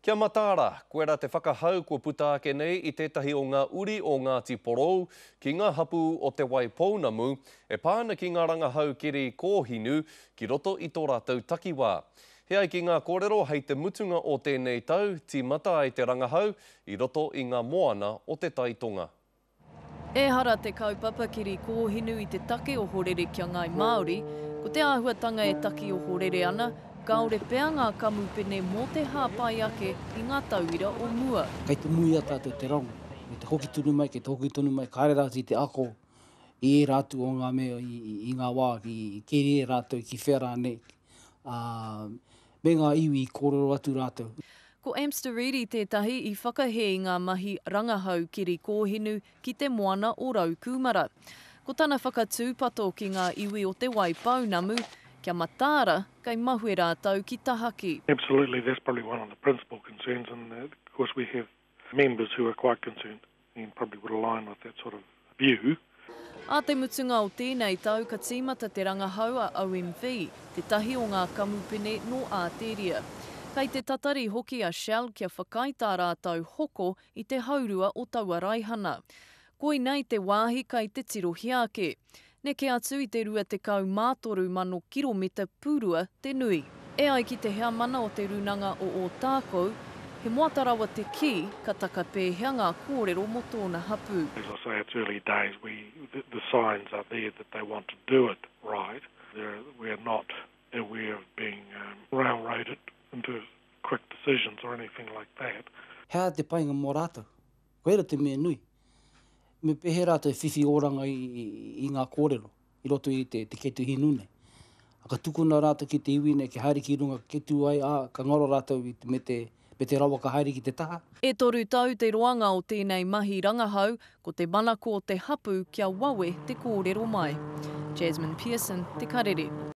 Kia mataara, koera te whakahau kua puta ake nei I tētahi o ngā uri o Ngāti Porou ki ngā hapu o te Waipounamu e pāna ki ngā rangahau kiri kōhinu ki roto I tō rātou takiwā. He ai ki ngā kōrero hei te mutunga o tēnei tau, ti mata ai te rangahau I roto I ngā moana o te taitonga. Ehara te kaupapa kiri kōhinu I te take o horere kia ngai Māori, ko te āhuatanga e taki o horere ana, kaore pea ngā kamupene mō te hāpai ake I ngā tauira o mua. Kei te muia tātou te rango, kei te hoki tunu mai, kei te hoki tunu mai, kāre rāti te ako I e rātu o ngā mea I ngā wā, I kere e rātou, ki whera nei. Me ngā iwi I kōrero atu rātou. Ko Amster Reedy tētahi I whakahe I ngā mahi rangahau kiri kōhinu ki te moana o Raukumara. Ko tana whakatūpato ki ngā iwi o te Waipounamu, kia mataara kei mahue rātou ki tahaki. Absolutely, that's probably one of the principal concerns, and of course we have members who are quite concerned and probably would align with that sort of view. A te mutunga o tēnei tau ka tīmata te rangahau a OMV, te tahi o ngā kamupene no Āteria. Kei te tatari hoki a Shell kia whakaita rātou hoko I te haurua o taua raihana. Koi nei te wāhi kei te tirohi ake. Neke atu I te rua te kau mātoru mano kiromita pūrua te nui. E ai ki te hea mana o te runanga o Ōtākou, he moatarawa te ki ka taka pēhea ngā kōrero mo tōna hapu. As I say, it's early days. The signs are there that they want to do it right. We're not aware of being railroaded into quick decisions or anything like that. Hea te painga mō rātou, koera te mea nui. Me pehe rātou whiwhi oranga I ngā kōrero, I roto I te ketu hinu nei. Aka tukuna rātou ki te iwi nei, ke haere ki runga ketu ai, ka ngaro rātou me te rawa ka haere ki te taha. E toru tau te roanga o tēnei mahi rangahau, ko te manako o te hapu kia wawe te kōrero mai. Jasmine Pearson, Te Karere.